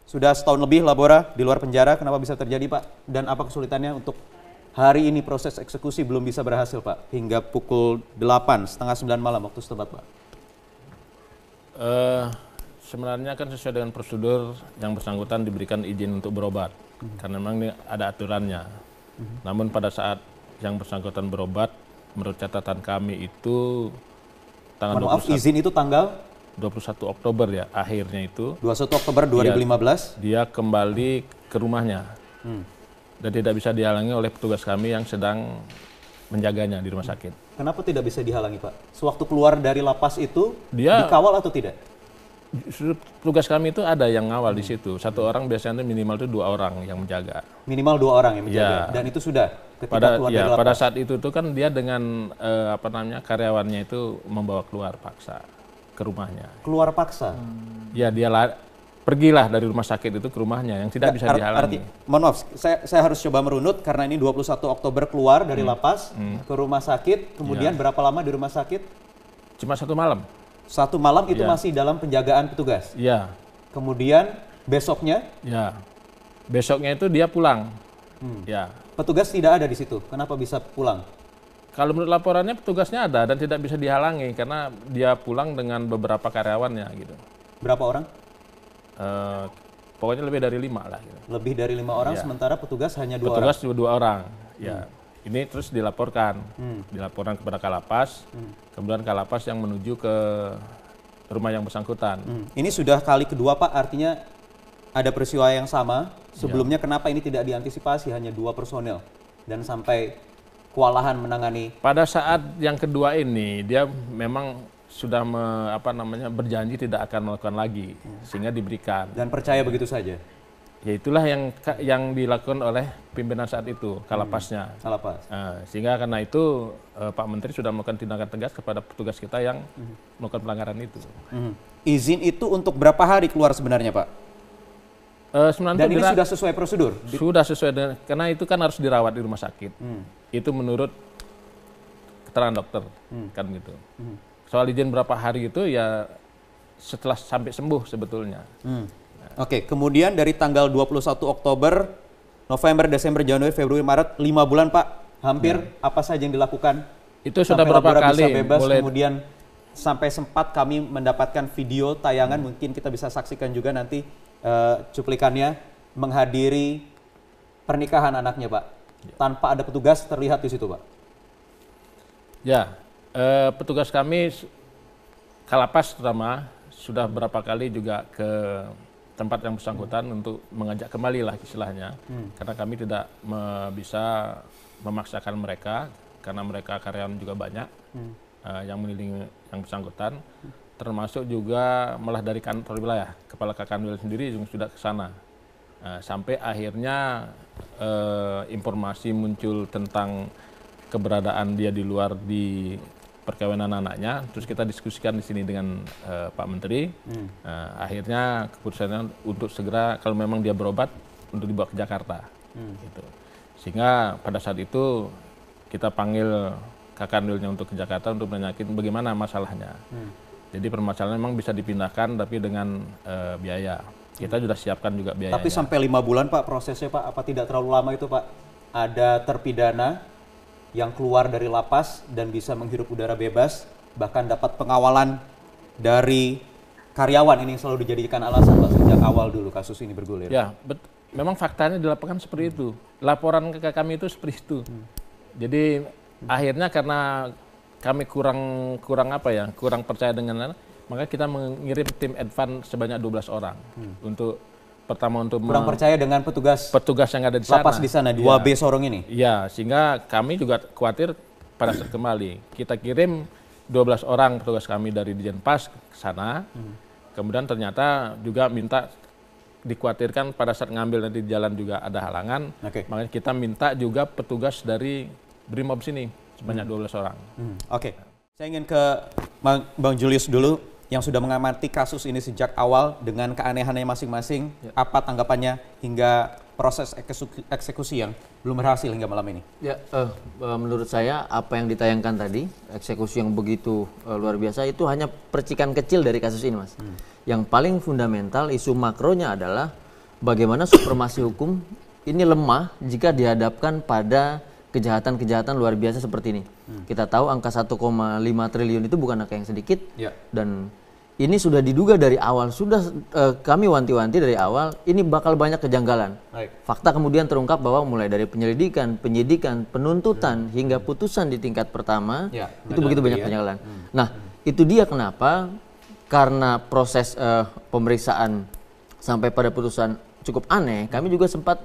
Sudah setahun lebih Labora di luar penjara, kenapa bisa terjadi Pak? Dan apa kesulitannya untuk hari ini proses eksekusi belum bisa berhasil Pak? Hingga pukul 8, setengah 9 malam waktu setempat Pak. Sebenarnya kan sesuai dengan prosedur yang bersangkutan diberikan izin untuk berobat. Karena memang ini ada aturannya. Namun pada saat yang bersangkutan berobat, menurut catatan kami itu tanggal Maaf, izin itu tanggal 21 Oktober ya, akhirnya itu. 21 Oktober 2015? Dia kembali ke rumahnya. Dan tidak bisa dihalangi oleh petugas kami yang sedang menjaganya di rumah sakit. Kenapa tidak bisa dihalangi Pak? Sewaktu keluar dari lapas itu, dikawal atau tidak? Tugas kami itu ada yang ngawal di situ. Satu orang biasanya minimal itu 2 orang yang menjaga. Minimal 2 orang yang menjaga. Ya. Dan itu sudah ketika keluar dari lapas. Pada saat itu tuh kan dia dengan karyawannya itu membawa keluar paksa ke rumahnya. Keluar paksa? Ya dia pergilah dari rumah sakit itu ke rumahnya yang tidak bisa dihalangi. Mohon maaf, saya harus coba merunut karena ini 21 Oktober keluar dari lapas ke rumah sakit. Kemudian berapa lama di rumah sakit? Cuma 1 malam. 1 malam itu masih dalam penjagaan petugas? Iya. Kemudian besoknya? Ya. Besoknya itu dia pulang. Ya. Petugas tidak ada di situ. Kenapa bisa pulang? Kalau menurut laporannya petugasnya ada dan tidak bisa dihalangi karena dia pulang dengan beberapa karyawannya gitu. Berapa orang? Pokoknya lebih dari 5 lah. Gitu. Lebih dari 5 orang, sementara petugas hanya 2 orang? Petugas cuma 2 orang, ya. Ini terus dilaporkan, dilaporkan kepada Kalapas, kemudian Kalapas yang menuju ke rumah yang bersangkutan. Ini sudah kali kedua Pak, artinya ada peristiwa yang sama. Sebelumnya kenapa ini tidak diantisipasi, hanya 2 personel dan sampai kewalahan menangani? Pada saat yang kedua ini dia memang sudah berjanji tidak akan melakukan lagi, sehingga diberikan. Dan percaya begitu saja? Ya itulah yang dilakukan oleh pimpinan saat itu, Kalapasnya. Kalapas. Sehingga karena itu Pak Menteri sudah melakukan tindakan tegas kepada petugas kita yang melakukan pelanggaran itu. Izin itu untuk berapa hari keluar sebenarnya Pak? Dan ini sudah sesuai prosedur? Sudah sesuai dengan, karena itu kan harus dirawat di rumah sakit. Itu menurut keterangan dokter, kan gitu. Soal izin berapa hari itu ya setelah sampai sembuh sebetulnya. Oke, kemudian dari tanggal 21 Oktober, November, Desember, Januari, Februari, Maret, 5 bulan Pak, hampir apa saja yang dilakukan? Itu sudah berapa kali? Bisa bebas, kemudian sampai sempat kami mendapatkan video tayangan, mungkin kita bisa saksikan juga nanti cuplikannya, menghadiri pernikahan anaknya Pak. Tanpa ada petugas terlihat di situ Pak. Ya, petugas kami, Kalapas terutama, sudah berapa kali juga ke tempat yang bersangkutan untuk mengajak kembali lah istilahnya, karena kami tidak bisa memaksakan mereka karena mereka karyawan juga banyak yang mengelilingi yang bersangkutan, termasuk juga malah dari kantor wilayah, kepala Kakanwil sendiri juga sudah ke sana. Sampai akhirnya informasi muncul tentang keberadaan dia di luar di perkawinan anaknya, terus kita diskusikan di sini dengan Pak Menteri. Akhirnya keputusannya untuk segera kalau memang dia berobat untuk dibawa ke Jakarta. Gitu. Sehingga pada saat itu kita panggil Kakanwilnya untuk ke Jakarta untuk menanyakan bagaimana masalahnya. Jadi permasalahan memang bisa dipindahkan tapi dengan biaya. Kita sudah siapkan juga biayanya. Tapi sampai 5 bulan Pak prosesnya Pak, apa tidak terlalu lama itu Pak? Ada terpidana yang keluar dari lapas dan bisa menghirup udara bebas, bahkan dapat pengawalan dari karyawan, ini yang selalu dijadikan alasan Pak sejak awal dulu kasus ini bergulir. Ya, memang faktanya di lapangan seperti itu. Laporan ke kami itu seperti itu. Jadi akhirnya karena kami kurang percaya dengan, maka kita mengirim tim advance sebanyak 12 orang untuk pertama untuk kurang percaya dengan petugas yang ada di sana. Lapas di sana 2B Sorong ini. Iya, sehingga kami juga khawatir pada saat kembali. Kita kirim 12 orang petugas kami dari Dijenpas ke sana. Kemudian ternyata juga minta dikhawatirkan pada saat ngambil nanti di jalan juga ada halangan. Makanya kita minta juga petugas dari Brimob sini sebanyak 12 orang. Saya ingin ke Bang Julius dulu, yang sudah mengamati kasus ini sejak awal dengan keanehannya masing-masing. Apa tanggapannya hingga proses eksekusi yang belum berhasil hingga malam ini? Ya, menurut saya apa yang ditayangkan tadi, eksekusi yang begitu luar biasa itu hanya percikan kecil dari kasus ini, Mas. Yang paling fundamental, isu makronya adalah bagaimana supremasi hukum ini lemah jika dihadapkan pada kejahatan-kejahatan luar biasa seperti ini. Kita tahu angka 1,5 triliun itu bukan angka yang sedikit, dan ini sudah diduga dari awal, sudah kami wanti-wanti dari awal, ini bakal banyak kejanggalan. Fakta kemudian terungkap bahwa mulai dari penyelidikan, penyidikan, penuntutan, hingga putusan di tingkat pertama, itu begitu banyak kejanggalan. Nah, itu dia kenapa, karena proses pemeriksaan sampai pada putusan cukup aneh, kami juga sempat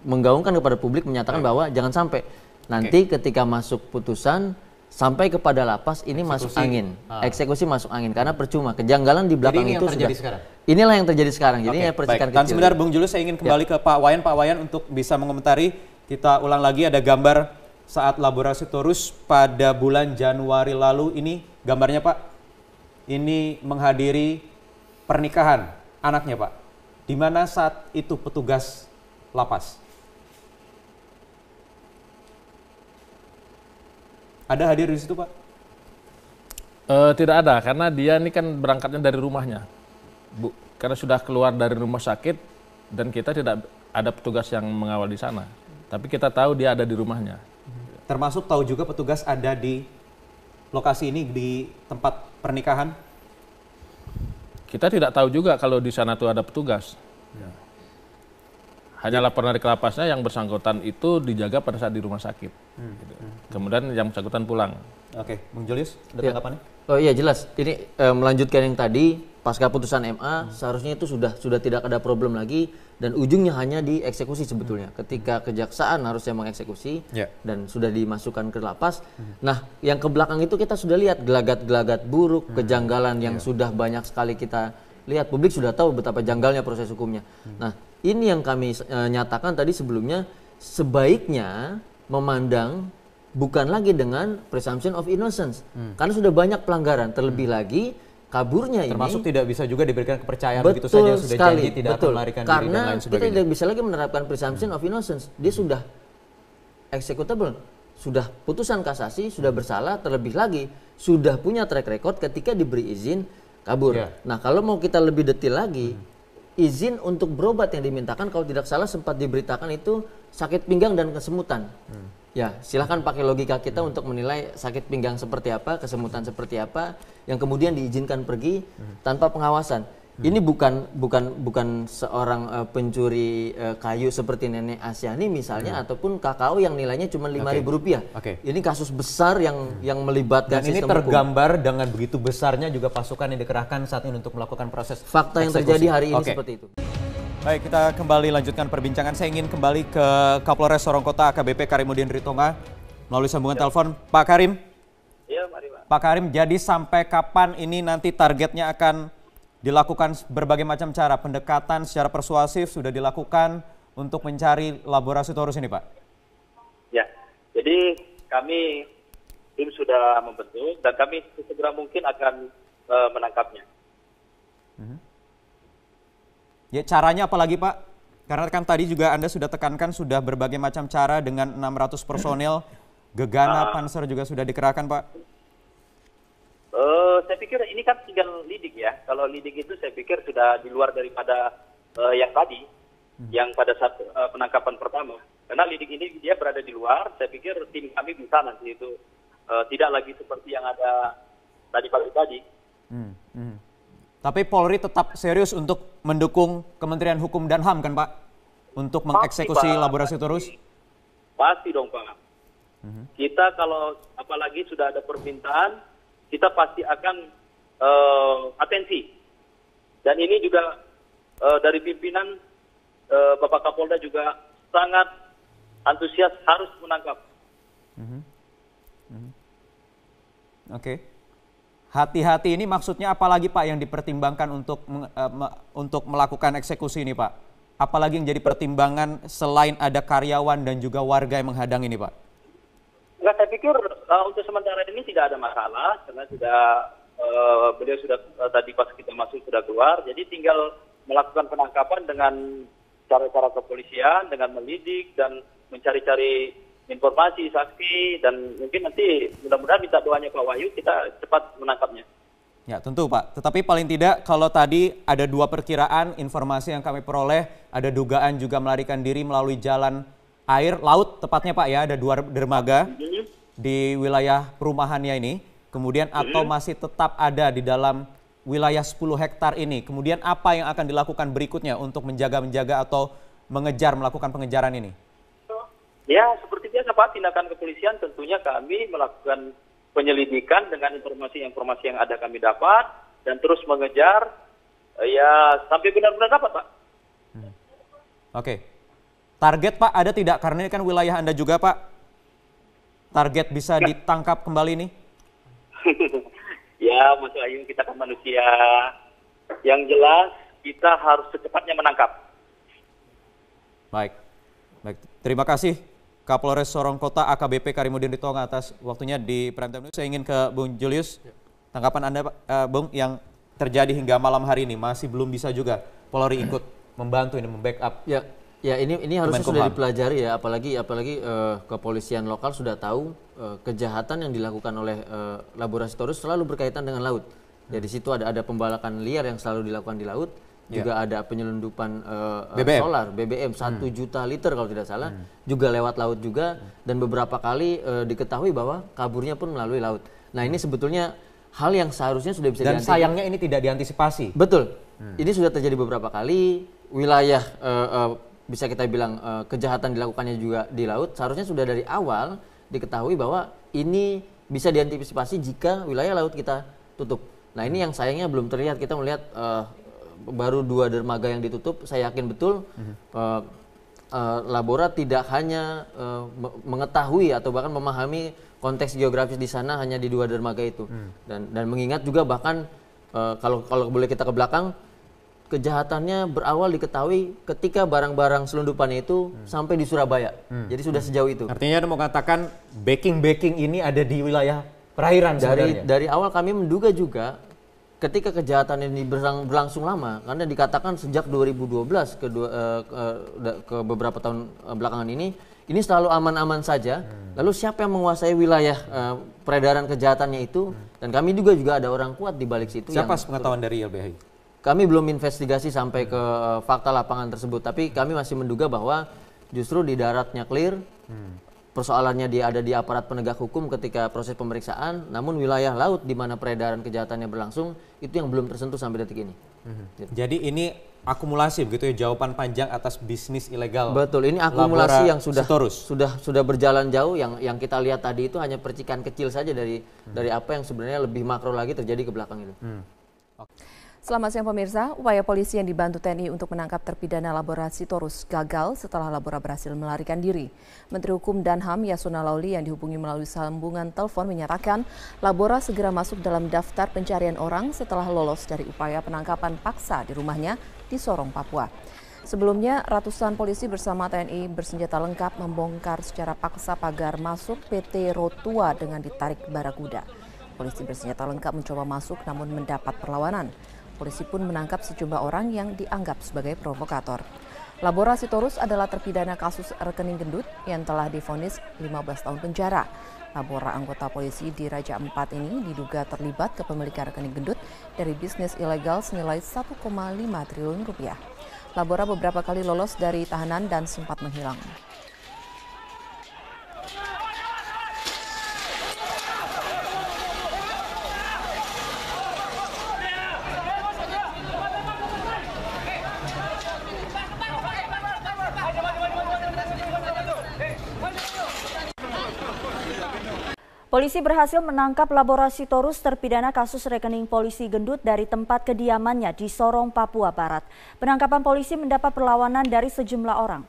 menggaungkan kepada publik, menyatakan bahwa jangan sampai nanti ketika masuk putusan, sampai kepada lapas ini masuk angin, eksekusi masuk angin, karena percuma kejanggalan di belakang itu sudah. Inilah yang terjadi sekarang. Jadi percikan kecil. Dan sebentar Bung Julius, saya ingin kembali ke Pak Wayan untuk bisa mengomentari. Kita ulang lagi, ada gambar saat Laboratorius pada bulan Januari lalu. Ini gambarnya Pak. Ini menghadiri pernikahan anaknya Pak. Di mana saat itu petugas lapas? Ada hadir di situ Pak? Tidak ada, karena dia ini kan berangkatnya dari rumahnya, Bu. Karena sudah keluar dari rumah sakit dan kita tidak ada petugas yang mengawal di sana. Tapi kita tahu dia ada di rumahnya. Termasuk tahu juga petugas ada di lokasi ini, di tempat pernikahan? Kita tidak tahu juga kalau di sana tuh ada petugas. Hanya laporan dari kelapasnya yang bersangkutan itu dijaga pada saat di rumah sakit. Gitu. Kemudian yang bersangkutan pulang. Oke, Bung Julius, ada tanggapannya? Oh iya jelas. Ini melanjutkan yang tadi, pasca putusan MA seharusnya itu sudah tidak ada problem lagi, dan ujungnya hanya dieksekusi sebetulnya. Ketika kejaksaan harusnya mengeksekusi dan sudah dimasukkan ke lapas. Nah, yang ke belakang itu kita sudah lihat gelagat-gelagat buruk, kejanggalan yang sudah banyak sekali kita lihat. Publik sudah tahu betapa janggalnya proses hukumnya. Nah, ini yang kami nyatakan tadi sebelumnya, sebaiknya memandang bukan lagi dengan presumption of innocence, karena sudah banyak pelanggaran, terlebih lagi kaburnya termasuk ini tidak bisa juga diberikan kepercayaan begitu saja, sudah janji tidak akan melarikan diri dan lain karena sebagainya. kita tidak bisa lagi menerapkan presumption of innocence. Dia sudah executable, sudah putusan kasasi, sudah bersalah, terlebih lagi sudah punya track record ketika diberi izin kabur. Nah, kalau mau kita lebih detail lagi, izin untuk berobat yang dimintakan kalau tidak salah sempat diberitakan itu sakit pinggang dan kesemutan. Ya, silahkan pakai logika kita untuk menilai sakit pinggang seperti apa, kesemutan seperti apa, yang kemudian diizinkan pergi tanpa pengawasan. Ini bukan seorang pencuri kayu seperti Nenek Asyani misalnya, ataupun KKO yang nilainya cuma Rp5.000. Ini kasus besar yang melibatkan dan ini tergambar hukum dengan begitu besarnya juga pasukan yang dikerahkan saat ini untuk melakukan proses fakta yang terjadi hari ini seperti itu. Baik, kita kembali lanjutkan perbincangan. Saya ingin kembali ke Kapolres Sorong Kota AKBP Karimudin Ritonga melalui sambungan telepon. Pak Karim. Iya, mari Pak. Pak Karim, jadi sampai kapan ini nanti targetnya akan dilakukan berbagai macam cara, pendekatan secara persuasif sudah dilakukan untuk mencari Laboratorius ini, Pak? Ya, jadi kami tim sudah membentuk dan kami segera mungkin akan menangkapnya. Ya, caranya apa lagi, Pak? Karena kan tadi juga Anda sudah tekankan sudah berbagai macam cara dengan 600 personel, Gegana, Panser juga sudah dikerahkan, Pak. Saya pikir ini kan tinggal lidik ya. Kalau lidik itu saya pikir sudah di luar daripada yang tadi, yang pada saat penangkapan pertama. Karena lidik ini dia berada di luar, saya pikir tim kami bisa nanti itu tidak lagi seperti yang ada tadi pagi tadi. Tapi Polri tetap serius untuk mendukung Kementerian Hukum dan HAM kan Pak? Untuk mengeksekusi Laboratorius? Pasti dong Pak. Kita kalau apalagi sudah ada permintaan, kita pasti akan atensi. Dan ini juga dari pimpinan Bapak Kapolda juga sangat antusias harus menangkap. Oke. Hati-hati ini maksudnya apalagi Pak yang dipertimbangkan untuk melakukan eksekusi ini Pak? Apalagi yang jadi pertimbangan selain ada karyawan dan juga warga yang menghadang ini Pak? Enggak, saya pikir untuk sementara ini tidak ada masalah karena beliau sudah tadi pas kita masuk sudah keluar, jadi tinggal melakukan penangkapan dengan cara-cara kepolisian, dengan melidik dan mencari-cari informasi, saksi, dan mungkin nanti mudah-mudahan minta doanya Pak Wahyu kita cepat menangkapnya. Ya tentu Pak, tetapi paling tidak kalau tadi ada 2 perkiraan informasi yang kami peroleh, ada dugaan juga melarikan diri melalui jalan air, laut tepatnya Pak ya, ada 2 dermaga di wilayah perumahannya ini, kemudian atau masih tetap ada di dalam wilayah 10 hektar ini, kemudian apa yang akan dilakukan berikutnya untuk menjaga atau melakukan pengejaran ini? Ya seperti biasa Pak, tindakan kepolisian tentunya kami melakukan penyelidikan dengan informasi-informasi yang ada kami dapat dan terus mengejar ya sampai benar-benar dapat Pak. Oke. Target Pak ada tidak? Karena ini kan wilayah Anda juga Pak. Target bisa ditangkap kembali nih? Ya Mas Ayu, kita kan manusia. Yang jelas kita harus secepatnya menangkap. Baik. Terima kasih Kapolres Sorong Kota AKBP Karimudin Ritonga atas waktunya di Prime Time News. Saya ingin ke Bung Julius, tanggapan Anda Bung yang terjadi hingga malam hari ini masih belum bisa juga Polri ikut membantu ini membackup. Ya ini harusnya sudah dipelajari ya, apalagi kepolisian lokal sudah tahu kejahatan yang dilakukan oleh Laborasitorus selalu berkaitan dengan laut. Ya di situ ada pembalakan liar yang selalu dilakukan di laut. Juga ada penyelundupan solar BBM 1 juta liter kalau tidak salah, juga lewat laut juga, dan beberapa kali diketahui bahwa kaburnya pun melalui laut. Nah ini sebetulnya hal yang seharusnya sudah bisa diantisipasi. Dan sayangnya ini tidak diantisipasi. Betul, ini sudah terjadi beberapa kali, wilayah bisa kita bilang kejahatan dilakukannya juga di laut, seharusnya sudah dari awal diketahui bahwa ini bisa diantisipasi jika wilayah laut kita tutup. Nah ini yang sayangnya belum terlihat, kita melihat baru 2 dermaga yang ditutup. Saya yakin betul Labora tidak hanya mengetahui atau bahkan memahami konteks geografis di sana hanya di 2 dermaga itu, dan mengingat juga bahkan kalau boleh kita ke belakang, kejahatannya berawal diketahui ketika barang-barang selundupannya itu sampai di Surabaya. Jadi sudah sejauh itu. Artinya Anda mau katakan backing ini ada di wilayah perairan sebenarnya. Dari awal kami menduga juga ketika kejahatan ini berlangsung lama, karena dikatakan sejak 2012 ke beberapa tahun belakangan ini selalu aman-aman saja. Lalu siapa yang menguasai wilayah peredaran kejahatannya itu? Dan kami juga ada orang kuat di balik situ. Siapa pengetahuan dari LBH? Kami belum investigasi sampai ke fakta lapangan tersebut, tapi kami masih menduga bahwa justru di daratnya clear. Persoalannya dia ada di aparat penegak hukum ketika proses pemeriksaan, namun wilayah laut di mana peredaran kejahatannya berlangsung itu yang belum tersentuh sampai detik ini. Jadi ini akumulasi begitu ya, jawaban panjang atas bisnis ilegal. Betul, ini akumulasi yang sudah berjalan jauh. Yang kita lihat tadi itu hanya percikan kecil saja dari apa yang sebenarnya lebih makro lagi terjadi ke belakang itu. Selamat siang pemirsa, upaya polisi yang dibantu TNI untuk menangkap terpidana Laborasitorus gagal setelah Labora berhasil melarikan diri. Menteri Hukum dan HAM Yasona Lauli yang dihubungi melalui sambungan telepon menyatakan Labora segera masuk dalam daftar pencarian orang setelah lolos dari upaya penangkapan paksa di rumahnya di Sorong, Papua. Sebelumnya, ratusan polisi bersama TNI bersenjata lengkap membongkar secara paksa pagar masuk PT Rotua dengan ditarik barakuda. Polisi bersenjata lengkap mencoba masuk namun mendapat perlawanan. Polisi pun menangkap sejumlah orang yang dianggap sebagai provokator. Laborasitorus adalah terpidana kasus rekening gendut yang telah divonis 15 tahun penjara. Labora anggota polisi di Raja Ampat ini diduga terlibat kepemilikan rekening gendut dari bisnis ilegal senilai 1,5 triliun rupiah. Labora beberapa kali lolos dari tahanan dan sempat menghilang. Polisi berhasil menangkap Laborasitorus terpidana kasus rekening polisi gendut dari tempat kediamannya di Sorong, Papua Barat. Penangkapan polisi mendapat perlawanan dari sejumlah orang.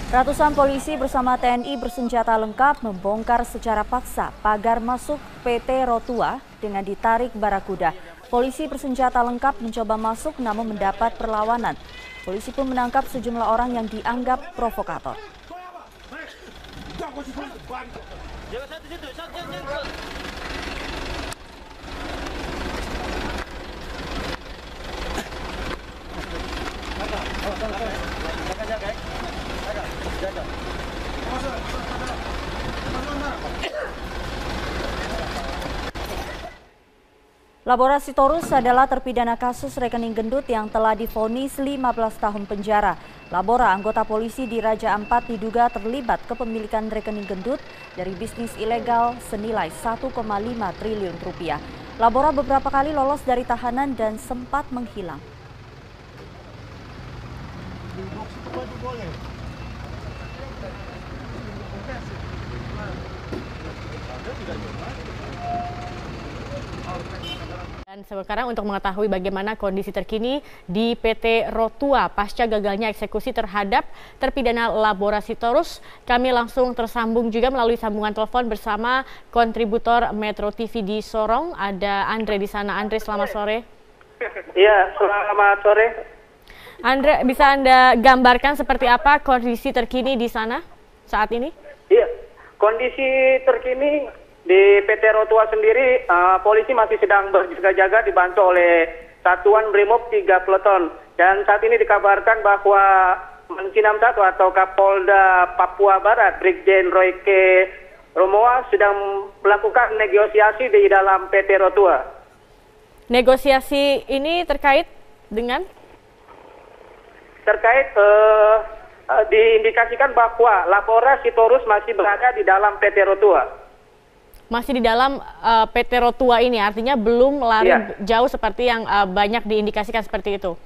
Ratusan polisi bersama TNI bersenjata lengkap membongkar secara paksa pagar masuk PT Rotua dengan ditarik barakuda. Polisi bersenjata lengkap mencoba masuk namun mendapat perlawanan. Polisi pun menangkap sejumlah orang yang dianggap provokator. Labora Sitorus adalah terpidana kasus rekening gendut yang telah divonis 15 tahun penjara. Labora, anggota polisi di Raja Ampat, diduga terlibat kepemilikan rekening gendut dari bisnis ilegal senilai 1,5 triliun rupiah. Labora beberapa kali lolos dari tahanan dan sempat menghilang. Dan sekarang untuk mengetahui bagaimana kondisi terkini di PT Rotua pasca gagalnya eksekusi terhadap terpidana Labora Sitorus, kami langsung tersambung juga melalui sambungan telepon bersama kontributor Metro TV di Sorong. Ada Andre di sana. Andre, selamat sore. Iya, selamat sore. Andre, bisa Anda gambarkan seperti apa kondisi terkini di sana saat ini? Iya, kondisi terkini di PT Rotua sendiri, polisi masih sedang berjaga-jaga dibantu oleh Satuan Brimob 3 Peleton. Dan saat ini dikabarkan bahwa Menki 61 atau Kapolda Papua Barat, Brigjen Royke Romoa sedang melakukan negosiasi di dalam PT Rotua. Negosiasi ini terkait dengan? Terkait diindikasikan bahwa Labora Sitorus masih berada di dalam PT Rotua. Masih di dalam PT Rotua ini, artinya belum lari jauh seperti yang banyak diindikasikan seperti itu.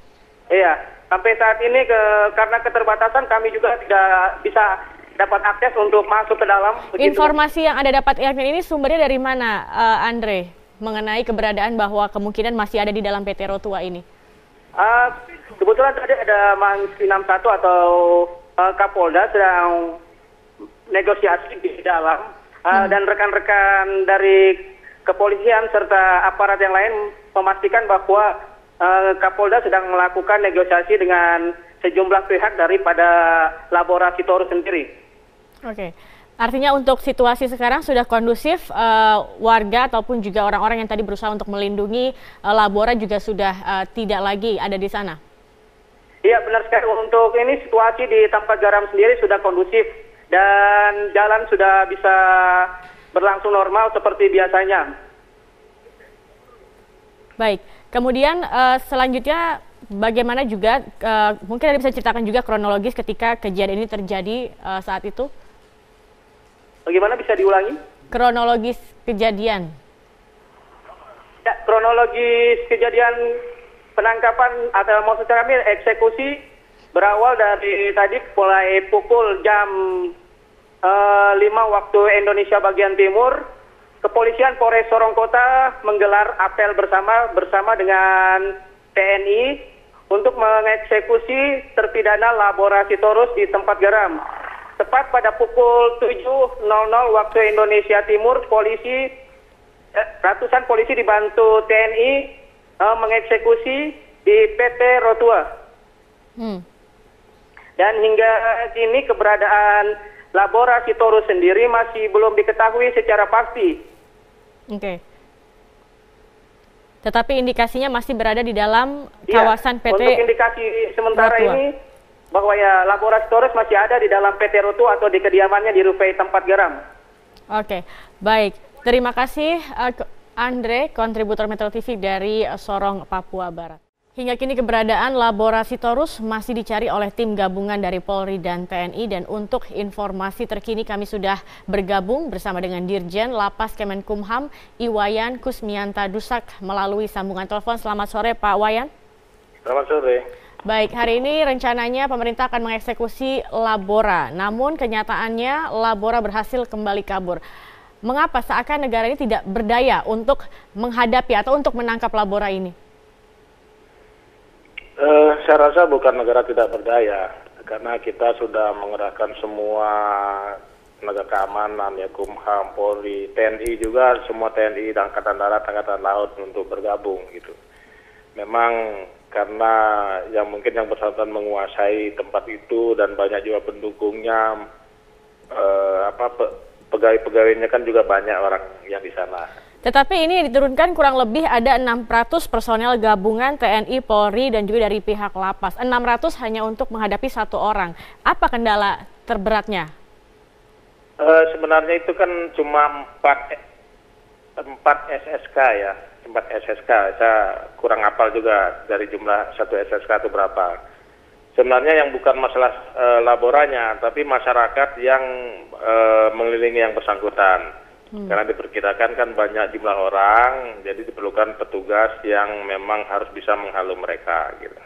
Iya, sampai saat ini karena keterbatasan kami juga tidak bisa dapat akses untuk masuk ke dalam. Begitu. Informasi yang Anda dapat ini sumbernya dari mana, Andre, mengenai keberadaan bahwa kemungkinan masih ada di dalam PT Rotua ini? Kebetulan tadi ada Menki 61 atau Kapolda sedang negosiasi di dalam. Dan rekan-rekan dari kepolisian serta aparat yang lain memastikan bahwa Kapolda sedang melakukan negosiasi dengan sejumlah pihak daripada Labora Sitorus sendiri. Oke, artinya untuk situasi sekarang sudah kondusif, warga ataupun juga orang-orang yang tadi berusaha untuk melindungi Labora juga sudah tidak lagi ada di sana? Iya, benar sekali. Untuk ini situasi di Tempat Garam sendiri sudah kondusif. Dan jalan sudah bisa berlangsung normal seperti biasanya. Baik, kemudian selanjutnya bagaimana juga, mungkin Anda bisa ceritakan juga kronologis ketika kejadian ini terjadi saat itu? Bagaimana, bisa diulangi? Kronologis kejadian. Ya, kronologis kejadian penangkapan atau maksudnya kami eksekusi berawal dari tadi mulai pukul jam 5 waktu Indonesia bagian timur, Kepolisian Polres Sorong Kota menggelar apel bersama dengan TNI untuk mengeksekusi terpidana Labora Sitorus di Tempat Garam. Tepat pada pukul 7.00 waktu Indonesia Timur, ratusan polisi dibantu TNI mengeksekusi di PT Rotua. Dan hingga kini keberadaan Labora Sitorus sendiri masih belum diketahui secara pasti. Oke. Tetapi indikasinya masih berada di dalam kawasan PT Rotua. Untuk indikasi sementara ini bahwa Labora Sitorus masih ada di dalam PT Rotua atau di kediamannya di Rufai Tempat Garam. Oke, baik. Terima kasih Andre, kontributor Metro TV dari Sorong, Papua Barat. Hingga kini keberadaan Labora Sitorus masih dicari oleh tim gabungan dari Polri dan TNI, dan untuk informasi terkini kami sudah bergabung bersama dengan Dirjen Lapas Kemenkumham Iwayan Kusmianta Dusak melalui sambungan telepon. Selamat sore Pak Wayan. Selamat sore. Baik, hari ini rencananya pemerintah akan mengeksekusi Labora, namun kenyataannya Labora berhasil kembali kabur. Mengapa seakan negara ini tidak berdaya untuk menghadapi atau untuk menangkap Labora ini? Saya rasa bukan negara tidak berdaya, karena kita sudah mengerahkan semua tenaga keamanan, ya Kumham, Polri, TNI juga, semua TNI, Angkatan Darat, Angkatan Laut untuk bergabung gitu. Memang karena yang mungkin yang bersangkutan menguasai tempat itu dan banyak juga pendukungnya, pegawai-pegawainya kan juga banyak orang yang di sana. Tetapi ini diturunkan kurang lebih ada 600 personel gabungan TNI, Polri, dan juga dari pihak lapas. 600 hanya untuk menghadapi satu orang. Apa kendala terberatnya? Sebenarnya itu kan cuma 4 SSK ya, 4 SSK. Saya kurang hafal juga dari jumlah satu SSK itu berapa. Sebenarnya yang bukan masalah laboranya, tapi masyarakat yang mengelilingi yang bersangkutan. Karena diperkirakan kan banyak jumlah orang, jadi diperlukan petugas yang memang harus bisa menghalau mereka gitu.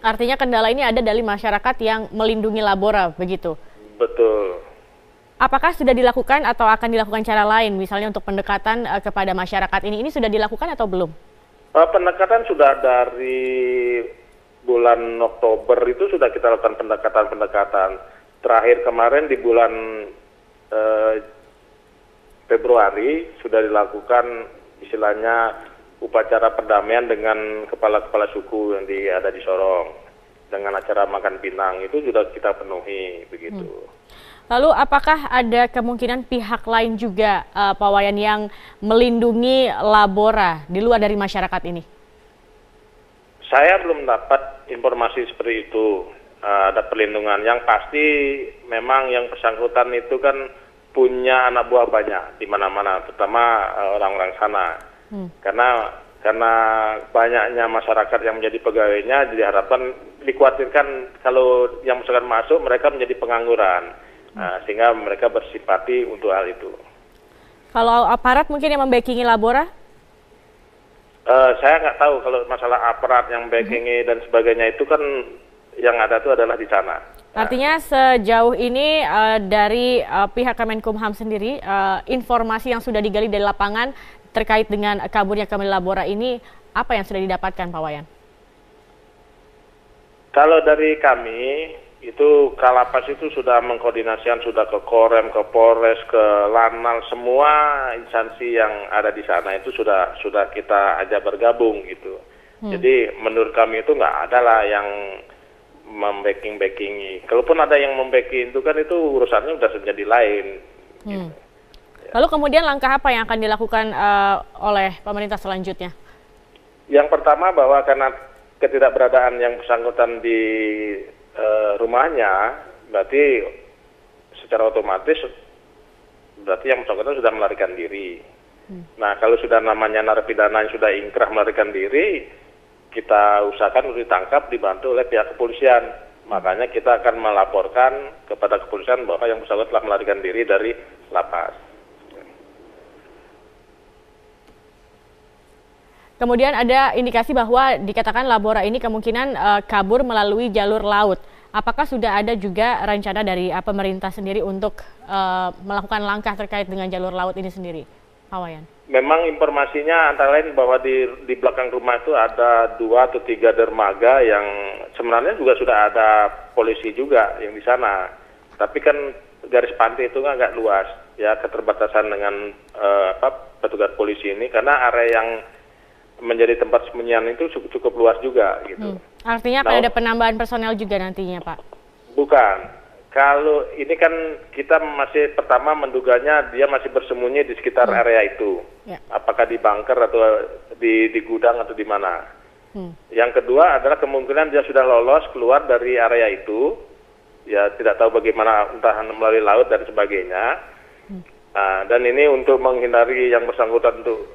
Artinya kendala ini ada dari masyarakat yang melindungi labora, begitu? Betul. Apakah sudah dilakukan atau akan dilakukan cara lain, misalnya untuk pendekatan kepada masyarakat ini sudah dilakukan atau belum? Pendekatan sudah dari bulan Oktober itu sudah kita lakukan pendekatan. Terakhir kemarin di bulan Februari sudah dilakukan istilahnya upacara perdamaian dengan kepala-kepala suku yang ada di Sorong dengan acara makan pinang itu sudah kita penuhi begitu. Lalu apakah ada kemungkinan pihak lain juga Pak Wayan yang melindungi labora di luar dari masyarakat ini? Saya belum dapat informasi seperti itu. Ada perlindungan yang pasti memang yang bersangkutan itu kan punya anak buah banyak di mana-mana, terutama orang-orang sana. Karena banyaknya masyarakat yang menjadi pegawainya, diharapkan dikhawatirkan kalau yang misalkan masuk mereka menjadi pengangguran, sehingga mereka bersipati untuk hal itu. Kalau aparat mungkin yang membackingi labora? Saya nggak tahu kalau masalah aparat yang backingi dan sebagainya itu kan yang ada itu adalah di sana. Artinya sejauh ini dari pihak Kemenkumham sendiri, informasi yang sudah digali dari lapangan terkait dengan kaburnya kembali labora ini, apa yang sudah didapatkan Pak Wayan? Kalau dari kami, itu Kalapas itu sudah mengkoordinasikan, sudah ke Korem, ke Polres, ke Lanal, semua instansi yang ada di sana itu sudah kita ajak bergabung gitu. Jadi menurut kami itu nggak ada lah yang membackingi. Kalaupun ada yang membacking itu kan itu urusannya udah menjadi lain. Gitu. Lalu kemudian langkah apa yang akan dilakukan oleh pemerintah selanjutnya? Yang pertama bahwa karena ketidakberadaan yang bersangkutan di rumahnya, berarti secara otomatis berarti yang bersangkutan sudah melarikan diri. Nah kalau sudah namanya narapidana yang sudah ingkrah melarikan diri, kita usahakan untuk ditangkap dibantu oleh pihak kepolisian. Makanya kita akan melaporkan kepada kepolisian bahwa yang bersangkutan telah melarikan diri dari lapas. Kemudian ada indikasi bahwa dikatakan labora ini kemungkinan kabur melalui jalur laut. Apakah sudah ada juga rencana dari pemerintah sendiri untuk melakukan langkah terkait dengan jalur laut ini sendiri, Pak Wayan? Memang informasinya antara lain bahwa di belakang rumah itu ada 2 atau 3 dermaga yang sebenarnya juga sudah ada polisi juga yang di sana. Tapi kan garis pantai itu kan agak luas, ya keterbatasan dengan petugas polisi ini karena area yang menjadi tempat sembunyian itu cukup luas juga gitu. Artinya akan ada penambahan personel juga nantinya, Pak? Bukan. Kalau ini kan kita masih pertama menduganya dia masih bersembunyi di sekitar area itu. Ya. Apakah di bunker atau di gudang atau di mana. Yang kedua adalah kemungkinan dia sudah lolos keluar dari area itu. Ya tidak tahu bagaimana, entah melalui laut dan sebagainya. Nah, dan ini untuk menghindari yang bersangkutan untuk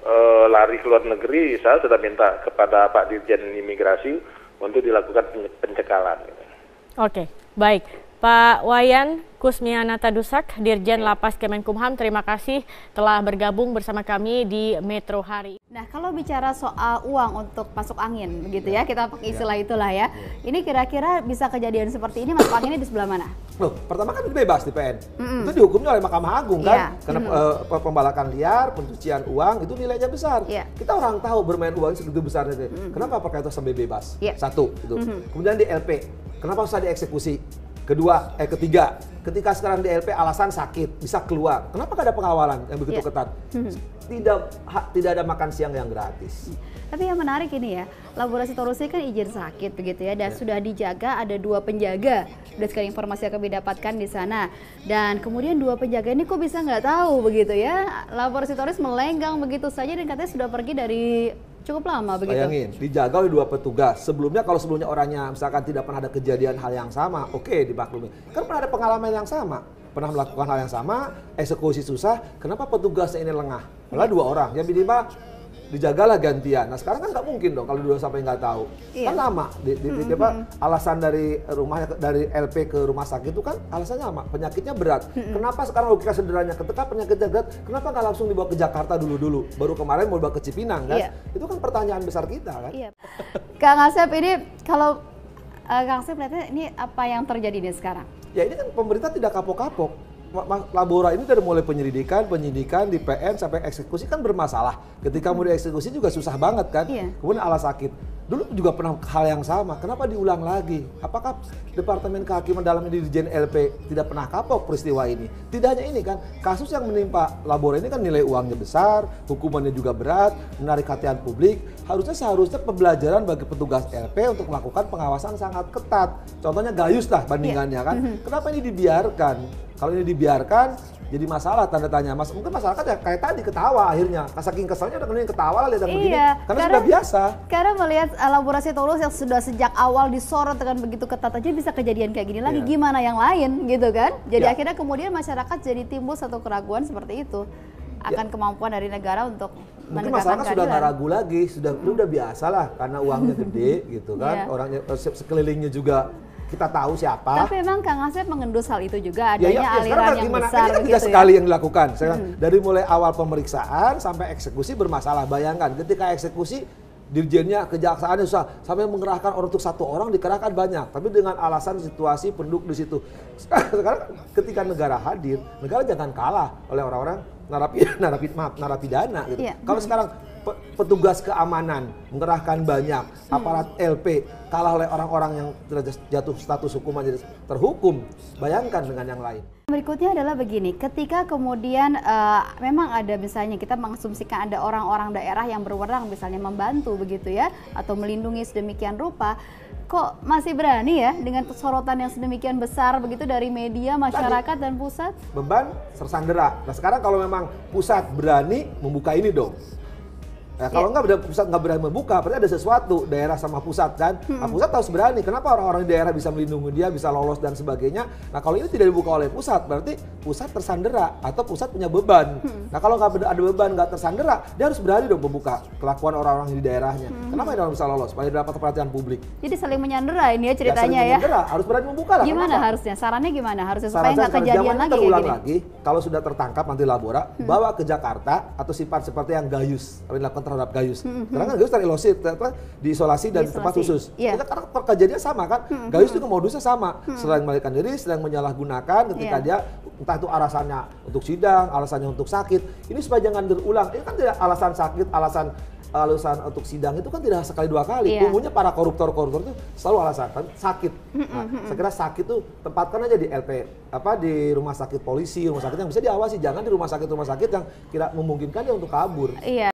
lari ke luar negeri, saya sudah minta kepada Pak Dirjen Imigrasi untuk dilakukan pencekalan. Oke, baik. Pak Wayan Kusmianata Dusak, Dirjen Lapas Kemenkumham, terima kasih telah bergabung bersama kami di Metro hari. Nah, kalau bicara soal uang untuk masuk angin, begitu ya, kita pakai istilah itulah ya. Ini kira-kira bisa kejadian seperti ini masuk anginnya di sebelah mana? Loh, pertama kan bebas di PN. Itu dihukumnya oleh Mahkamah Agung kan? Karena pembalakan liar, pencucian uang, itu nilainya besar. Kita orang tahu bermain uang segitu besar itu. Kenapa pakai itu sampai bebas? Satu, itu. Kemudian di LP, kenapa usah dieksekusi? Ketiga, ketika sekarang di LP alasan sakit, bisa keluar. Kenapa gak ada pengawalan yang begitu ketat? tidak ada makan siang yang gratis. Tapi yang menarik ini ya, laborasi Taurus ini kan izin sakit begitu ya, dan sudah dijaga ada 2 penjaga. Berdasarkan informasi yang kami dapatkan di sana. Dan kemudian 2 penjaga ini kok bisa nggak tahu begitu ya, laborasi Taurus melenggang begitu saja dan katanya sudah pergi dari cukup lama begitu. Bayangin, dijaga oleh 2 petugas. Sebelumnya kalau sebelumnya orangnya misalkan tidak pernah ada kejadian hal yang sama, oke, dimaklumi. Kan pernah ada pengalaman yang sama, pernah melakukan hal yang sama, eksekusi susah, kenapa petugasnya ini lengah? Malah 2 orang, yang minimal dijagalah gantian. Nah sekarang kan nggak mungkin dong kalau 2 sampai nggak tahu. Kan lama. Alasan dari rumahnya dari LP ke rumah sakit itu kan alasannya sama, penyakitnya berat. Kenapa sekarang logika sederhananya ketika penyakitnya berat, kenapa nggak langsung dibawa ke Jakarta dulu? Baru kemarin mau dibawa ke Cipinang kan? Itu kan pertanyaan besar kita kan. Kang Asep, ini kalau Kang Asep lihatnya ini apa yang terjadi nih sekarang? Ya ini kan pemerintah tidak kapok-kapok. Labora ini dari mulai penyelidikan, penyidikan, di PN sampai eksekusi kan bermasalah. Ketika mau dieksekusi juga susah banget kan. Kemudian alas sakit. Dulu juga pernah hal yang sama. Kenapa diulang lagi? Apakah Departemen Kehakiman dalam Dirjen LP tidak pernah kapok peristiwa ini? Tidak hanya ini kan, kasus yang menimpa Labora ini kan nilai uangnya besar, hukumannya juga berat, menarik perhatian publik. Seharusnya pembelajaran bagi petugas LP untuk melakukan pengawasan sangat ketat. Contohnya Gayus lah bandingannya kan. Kenapa ini dibiarkan? Kalau ini dibiarkan jadi masalah, tanda tanya. Mungkin masyarakat ya kayak tadi ketawa akhirnya. Saking keselnya udah kemudian ketawa lah lihat begini. Karena sudah biasa. Karena melihat laborasi Taurus yang sudah sejak awal disorot dengan begitu ketat aja bisa kejadian kayak gini lagi. Gimana yang lain gitu kan? Jadi akhirnya kemudian masyarakat jadi timbul satu keraguan seperti itu. Akan kemampuan dari negara untuk mungkin masyarakat sudah nggak ragu lagi, sudah biasa lah karena uangnya gede gitu kan. Orangnya sekelilingnya juga kita tahu siapa. Tapi memang Kang Asep mengendus hal itu juga, adanya aliran yang besar ini kan tidak sekali yang dilakukan. Dari mulai awal pemeriksaan sampai eksekusi bermasalah. Bayangkan ketika eksekusi dirjennya, kejaksaannya susah, sampai mengerahkan orang untuk 1 orang dikerahkan banyak, tapi dengan alasan situasi penduduk di situ. Sekarang ketika negara hadir, negara jangan kalah oleh orang-orang narapidana gitu. Kalau sekarang petugas keamanan mengerahkan banyak, aparat LP kalah oleh orang-orang yang jatuh status hukuman jadi terhukum, bayangkan dengan yang lain. Berikutnya adalah begini, ketika kemudian memang ada misalnya kita mengasumsikan ada orang-orang daerah yang berwenang misalnya membantu begitu ya, atau melindungi sedemikian rupa, kok masih berani ya dengan sorotan yang sedemikian besar begitu dari media, masyarakat dan pusat? Beban tersandera. Nah sekarang kalau memang pusat berani membuka ini dong. Nah, kalau pusat nggak berani membuka, berarti ada sesuatu daerah sama pusat kan. Nah, pusat harus berani. Kenapa orang-orang di daerah bisa melindungi dia, bisa lolos dan sebagainya. Nah kalau ini tidak dibuka oleh pusat, berarti pusat tersandera atau pusat punya beban. Nah kalau nggak ada beban, nggak tersandera, dia harus berani dong membuka kelakuan orang-orang di daerahnya. Kenapa dia bisa lolos? Supaya dapat perhatian publik. Jadi saling menyandera ini ya ceritanya ya. Harus berani membuka lah. Gimana harusnya? Sarannya gimana? Harusnya supaya nggak kejadian lagi kayak gini. Kalau sudah tertangkap nanti Labora, bawa ke Jakarta atau sifat seperti yang Gayus dilakukan terhadap Gayus. Karena kan Gayus diisolasi dan tempat khusus. Karena kejadiannya sama kan. Gayus juga modusnya sama. Selain melarikan diri, sedang menyalahgunakan ketika dia entah itu alasannya untuk sidang, alasannya untuk sakit. Ini supaya jangan berulang. Ini kan tidak alasan sakit, alasan untuk sidang itu kan tidak sekali 2 kali. Umumnya para koruptor-koruptor itu selalu alasan sakit. Nah, saya kira sakit tuh tempatkan aja di LP, di rumah sakit polisi, rumah sakit yang bisa diawasi. Jangan di rumah sakit yang kira memungkinkan dia untuk kabur.